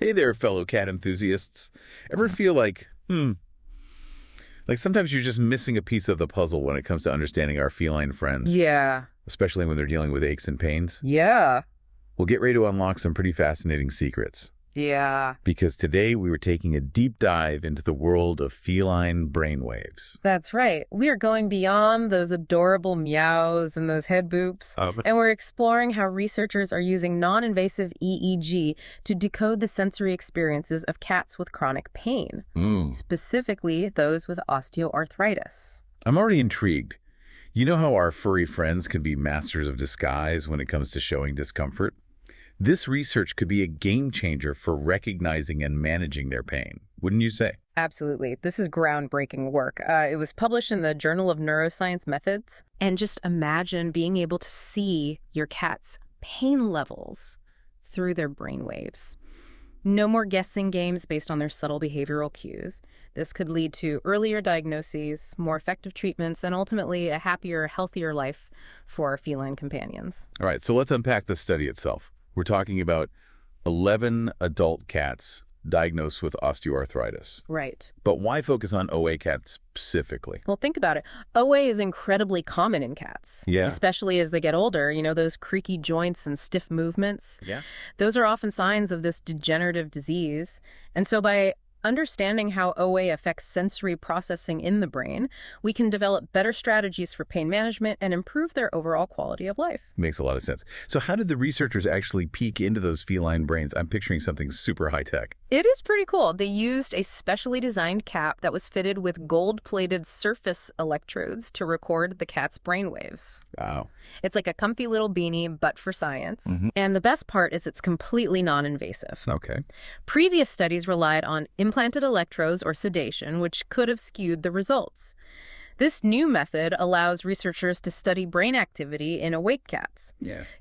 Hey there, fellow cat enthusiasts. Ever feel like sometimes you're just missing a piece of the puzzle when it comes to understanding our feline friends, Yeah. especially when they're dealing with aches and pains? Yeah. We'll get ready to unlock some pretty fascinating secrets. Yeah. Because today we were taking a deep dive into the world of feline brainwaves. That's right. We are going beyond those adorable meows and those head boops, and we're exploring how researchers are using non-invasive EEG to decode the sensory experiences of cats with chronic pain, specifically those with osteoarthritis. I'm already intrigued. You know how our furry friends can be masters of disguise when it comes to showing discomfort? This research could be a game changer for recognizing and managing their pain, wouldn't you say? Absolutely. This is groundbreaking work. It was published in the Journal of Neuroscience Methods. And just imagine being able to see your cat's pain levels through their brainwaves. No more guessing games based on their subtle behavioral cues. This could lead to earlier diagnoses, more effective treatments, and ultimately a happier, healthier life for our feline companions. All right, so let's unpack the study itself. We're talking about 11 adult cats diagnosed with osteoarthritis. Right. But why focus on OA cats specifically? Well, think about it. OA is incredibly common in cats. Yeah. Especially as they get older. You know, those creaky joints and stiff movements. Yeah. Those are often signs of this degenerative disease. And so by understanding how OA affects sensory processing in the brain, we can develop better strategies for pain management and improve their overall quality of life. Makes a lot of sense. So how did the researchers actually peek into those feline brains? I'm picturing something super high-tech. It is pretty cool. They used a specially designed cap that was fitted with gold-plated surface electrodes to record the cat's brainwaves. Wow. It's like a comfy little beanie, but for science. And the best part is it's completely non-invasive. Okay. Previous studies relied on implanted electrodes or sedation, which could have skewed the results. This new method allows researchers to study brain activity in awake cats,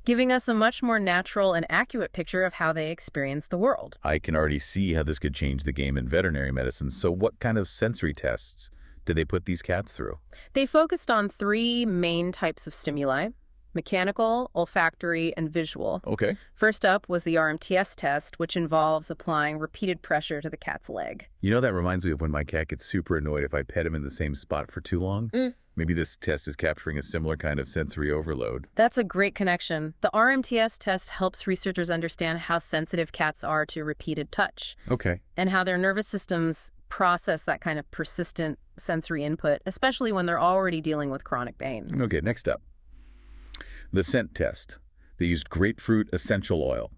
giving us a much more natural and accurate picture of how they experience the world. I can already see how this could change the game in veterinary medicine. So what kind of sensory tests did they put these cats through? They focused on three main types of stimuli: mechanical, olfactory, and visual. Okay. First up was the RMTS test, which involves applying repeated pressure to the cat's leg. You know, that reminds me of when my cat gets super annoyed if I pet him in the same spot for too long. Maybe this test is capturing a similar kind of sensory overload. That's a great connection. The RMTS test helps researchers understand how sensitive cats are to repeated touch. Okay. And how their nervous systems process that kind of persistent sensory input, especially when they're already dealing with chronic pain. Okay, next up. The scent test. They used grapefruit essential oil.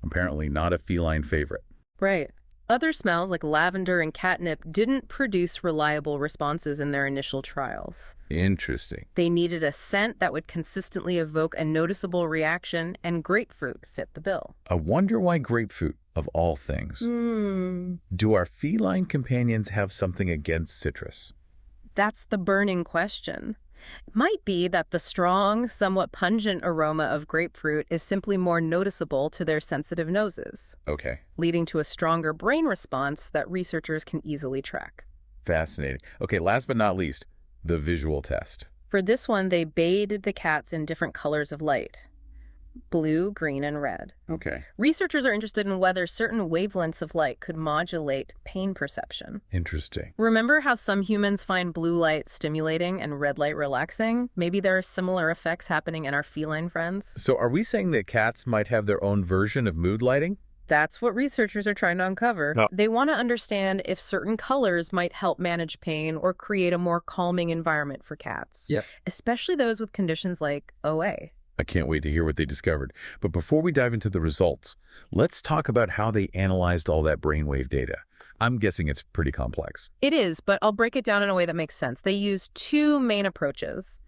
Apparently not a feline favorite. Right. Other smells like lavender and catnip didn't produce reliable responses in their initial trials. Interesting. They needed a scent that would consistently evoke a noticeable reaction, and grapefruit fit the bill. I wonder why grapefruit, of all things. Do our feline companions have something against citrus? That's the burning question. It might be that the strong, somewhat pungent aroma of grapefruit is simply more noticeable to their sensitive noses, Okay. leading to a stronger brain response that researchers can easily track. Fascinating. Okay, last but not least, the visual test. For this one, they bathed the cats in different colors of light: blue, green, and red. Okay. Researchers are interested in whether certain wavelengths of light could modulate pain perception. Interesting. Remember how some humans find blue light stimulating and red light relaxing? Maybe there are similar effects happening in our feline friends. So are we saying that cats might have their own version of mood lighting? That's what researchers are trying to uncover. They want to understand if certain colors might help manage pain or create a more calming environment for cats, especially those with conditions like OA. I can't wait to hear what they discovered. But before we dive into the results, let's talk about how they analyzed all that brainwave data. I'm guessing it's pretty complex. It is, but I'll break it down in a way that makes sense. They use two main approaches: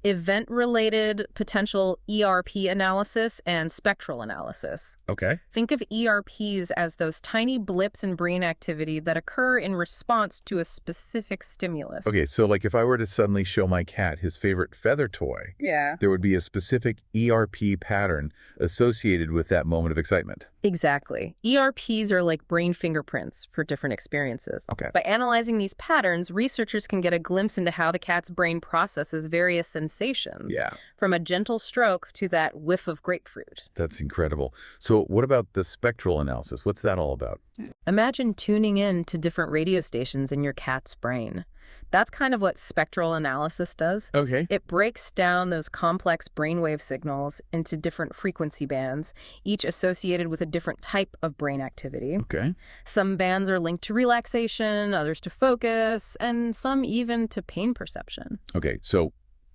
event-related potential ERP analysis and spectral analysis. Okay. Think of ERPs as those tiny blips in brain activity that occur in response to a specific stimulus. Okay, so like if I were to suddenly show my cat his favorite feather toy, there would be a specific ERP pattern associated with that moment of excitement. Exactly. ERPs are like brain fingerprints for different experiences. Okay. By analyzing these patterns, researchers can get a glimpse into how the cat's brain processes various sensations sensations, Yeah, from a gentle stroke to that whiff of grapefruit. that's incredible. So what about the spectral analysis? What's that all about? Imagine tuning in to different radio stations in your cat's brain. That's kind of what spectral analysis does. Okay. It breaks down those complex brainwave signals into different frequency bands, each associated with a different type of brain activity. Okay. Some bands are linked to relaxation, others to focus, and some even to pain perception. Okay, so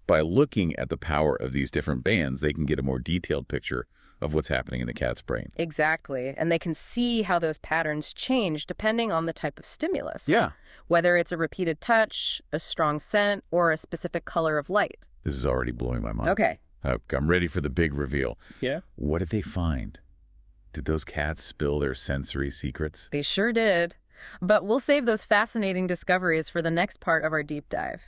by looking at the power of these different bands, they can get a more detailed picture of what's happening in the cat's brain. Exactly. And they can see how those patterns change depending on the type of stimulus. Yeah. Whether it's a repeated touch, a strong scent, or a specific color of light. This is already blowing my mind. Okay. I'm ready for the big reveal. Yeah? What did they find? Did those cats spill their sensory secrets? They sure did. But we'll save those fascinating discoveries for the next part of our deep dive.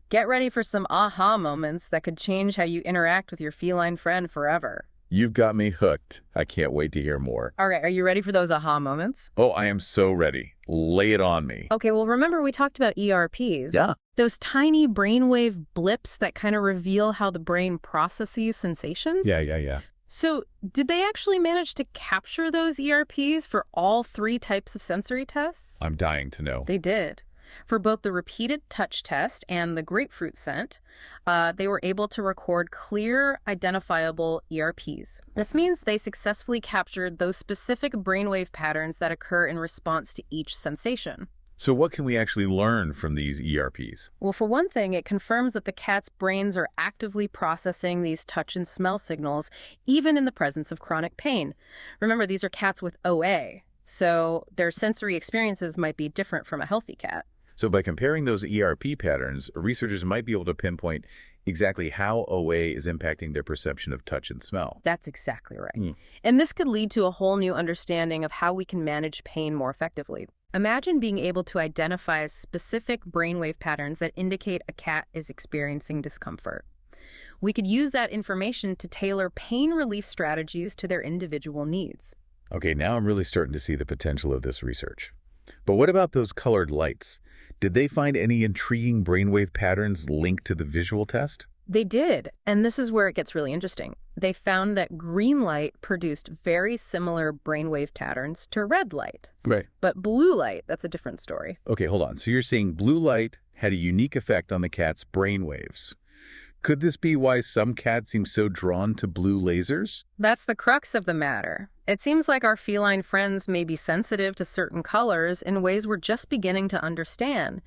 Get ready for some aha moments that could change how you interact with your feline friend forever. You've got me hooked. I can't wait to hear more. All right, are you ready for those aha moments? Oh, I am so ready. Lay it on me. Okay, well, remember we talked about ERPs. Yeah. Those tiny brainwave blips that kind of reveal how the brain processes sensations? Yeah. So, did they actually manage to capture those ERPs for all 3 types of sensory tests? I'm dying to know. They did. For both the repeated touch test and the grapefruit scent, they were able to record clear, identifiable ERPs. This means they successfully captured those specific brainwave patterns that occur in response to each sensation. So what can we actually learn from these ERPs? Well, for one thing, it confirms that the cat's brains are actively processing these touch and smell signals, even in the presence of chronic pain. Remember, these are cats with OA, so their sensory experiences might be different from a healthy cat. So by comparing those ERP patterns, researchers might be able to pinpoint exactly how OA is impacting their perception of touch and smell. That's exactly right. And this could lead to a whole new understanding of how we can manage pain more effectively. Imagine being able to identify specific brainwave patterns that indicate a cat is experiencing discomfort. We could use that information to tailor pain relief strategies to their individual needs. Okay, now I'm really starting to see the potential of this research. But what about those colored lights? Did they find any intriguing brainwave patterns linked to the visual test? They did, and this is where it gets really interesting. They found that green light produced very similar brainwave patterns to red light. Right. But blue light, that's a different story. Okay, hold on. So you're saying blue light had a unique effect on the cat's brainwaves. Could this be why some cats seem so drawn to blue lasers? That's the crux of the matter. It seems like our feline friends may be sensitive to certain colors in ways we're just beginning to understand.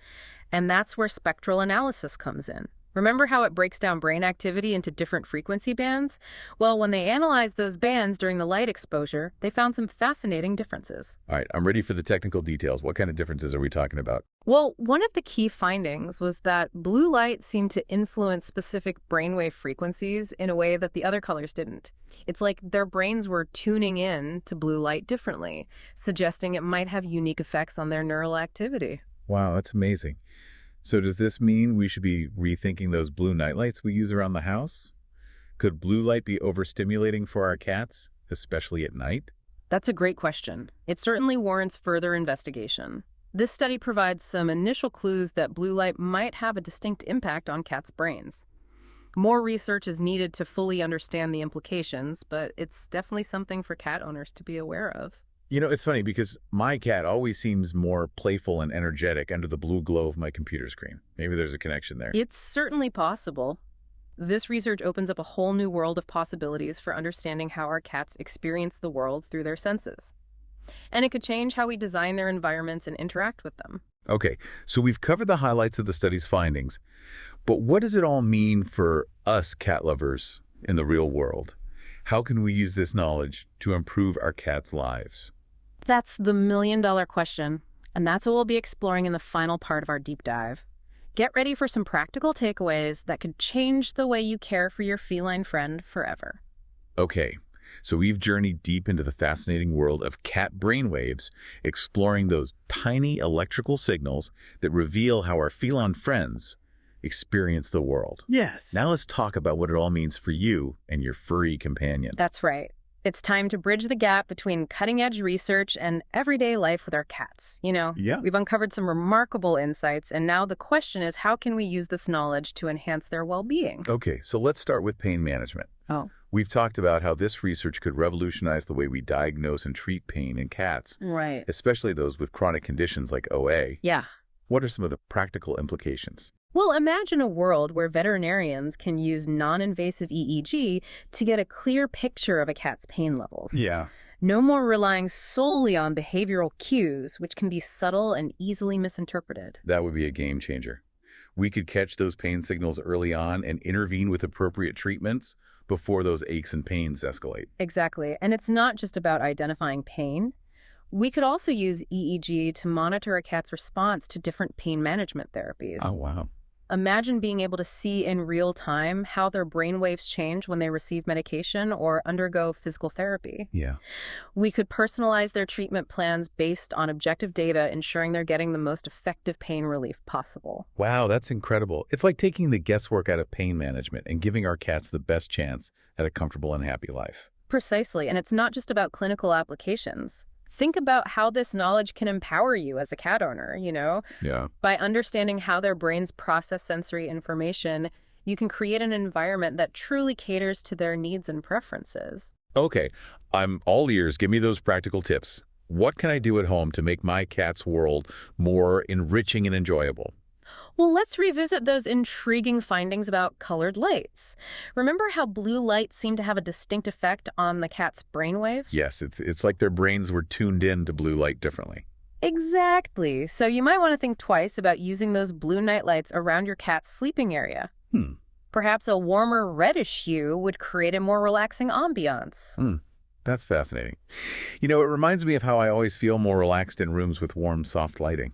And that's where spectral analysis comes in. Remember how it breaks down brain activity into different frequency bands? Well, when they analyzed those bands during the light exposure, they found some fascinating differences. All right, I'm ready for the technical details. What kind of differences are we talking about? Well, one of the key findings was that blue light seemed to influence specific brainwave frequencies in a way that the other colors didn't. It's like their brains were tuning in to blue light differently, suggesting it might have unique effects on their neural activity. Wow, that's amazing. So does this mean we should be rethinking those blue nightlights we use around the house? Could blue light be overstimulating for our cats, especially at night? That's a great question. It certainly warrants further investigation. This study provides some initial clues that blue light might have a distinct impact on cats' brains. More research is needed to fully understand the implications, but it's definitely something for cat owners to be aware of. You know, it's funny because my cat always seems more playful and energetic under the blue glow of my computer screen. Maybe there's a connection there. It's certainly possible. This research opens up a whole new world of possibilities for understanding how our cats experience the world through their senses. And it could change how we design their environments and interact with them. Okay, so we've covered the highlights of the study's findings, but what does it all mean for us cat lovers in the real world? How can we use this knowledge to improve our cats' lives? That's the million-dollar question, and that's what we'll be exploring in the final part of our deep dive. Get ready for some practical takeaways that could change the way you care for your feline friend forever. Okay, so we've journeyed deep into the fascinating world of cat brainwaves, exploring those tiny electrical signals that reveal how our feline friends experience the world. Yes. Now let's talk about what it all means for you and your furry companion. That's right. It's time to bridge the gap between cutting-edge research and everyday life with our cats. Yeah. We've uncovered some remarkable insights, and now the question is, how can we use this knowledge to enhance their well-being? Okay, so let's start with pain management. Oh, We've talked about how this research could revolutionize the way we diagnose and treat pain in cats, right. especially those with chronic conditions like OA. Yeah. What are some of the practical implications? Well, imagine a world where veterinarians can use non-invasive EEG to get a clear picture of a cat's pain levels. Yeah. No more relying solely on behavioral cues, which can be subtle and easily misinterpreted. That would be a game changer. We could catch those pain signals early on and intervene with appropriate treatments before those aches and pains escalate. Exactly. And it's not just about identifying pain. We could also use EEG to monitor a cat's response to different pain management therapies. Oh, wow. Imagine being able to see in real time how their brain waves change when they receive medication or undergo physical therapy. Yeah. We could personalize their treatment plans based on objective data, ensuring they're getting the most effective pain relief possible. Wow, that's incredible. It's like taking the guesswork out of pain management and giving our cats the best chance at a comfortable and happy life. Precisely, and it's not just about clinical applications. Think about how this knowledge can empower you as a cat owner, Yeah. By understanding how their brains process sensory information, you can create an environment that truly caters to their needs and preferences. Okay, I'm all ears. Give me those practical tips. What can I do at home to make my cat's world more enriching and enjoyable? Well, let's revisit those intriguing findings about colored lights. Remember how blue lights seem to have a distinct effect on the cat's brainwaves? Yes, it's like their brains were tuned in to blue light differently. Exactly. So you might want to think twice about using those blue night lights around your cat's sleeping area. Perhaps a warmer reddish hue would create a more relaxing ambiance. That's fascinating. It reminds me of how I always feel more relaxed in rooms with warm, soft lighting.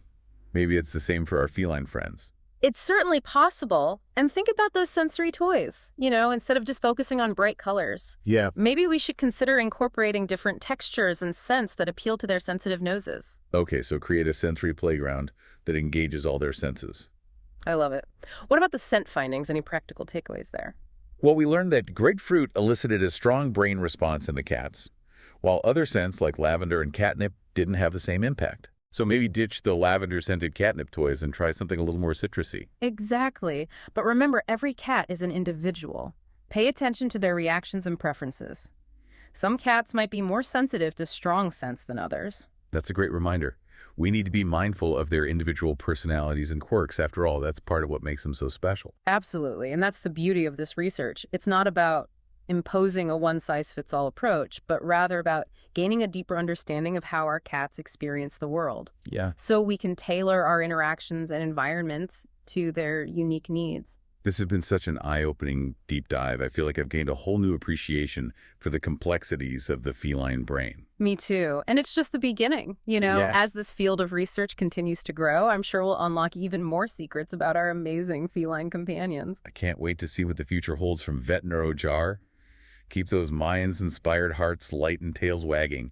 Maybe it's the same for our feline friends. It's certainly possible. And think about those sensory toys, instead of just focusing on bright colors. Yeah. Maybe we should consider incorporating different textures and scents that appeal to their sensitive noses. Okay, so create a sensory playground that engages all their senses. I love it. What about the scent findings? Any practical takeaways there? Well, we learned that grapefruit elicited a strong brain response in the cats, while other scents like lavender and catnip didn't have the same impact. So maybe ditch the lavender-scented catnip toys and try something a little more citrusy. Exactly. But remember, every cat is an individual. Pay attention to their reactions and preferences. Some cats might be more sensitive to strong scents than others. That's a great reminder. We need to be mindful of their individual personalities and quirks. After all, that's part of what makes them so special. Absolutely. And that's the beauty of this research. It's not about imposing a one-size-fits-all approach, but rather about gaining a deeper understanding of how our cats experience the world. Yeah. So we can tailor our interactions and environments to their unique needs. This has been such an eye-opening deep dive. I feel like I've gained a whole new appreciation for the complexities of the feline brain. Me too. And it's just the beginning, Yeah. As this field of research continues to grow, I'm sure we'll unlock even more secrets about our amazing feline companions. I can't wait to see what the future holds from Vet NeuroJar. Keep those Mayans-inspired hearts light and tails wagging.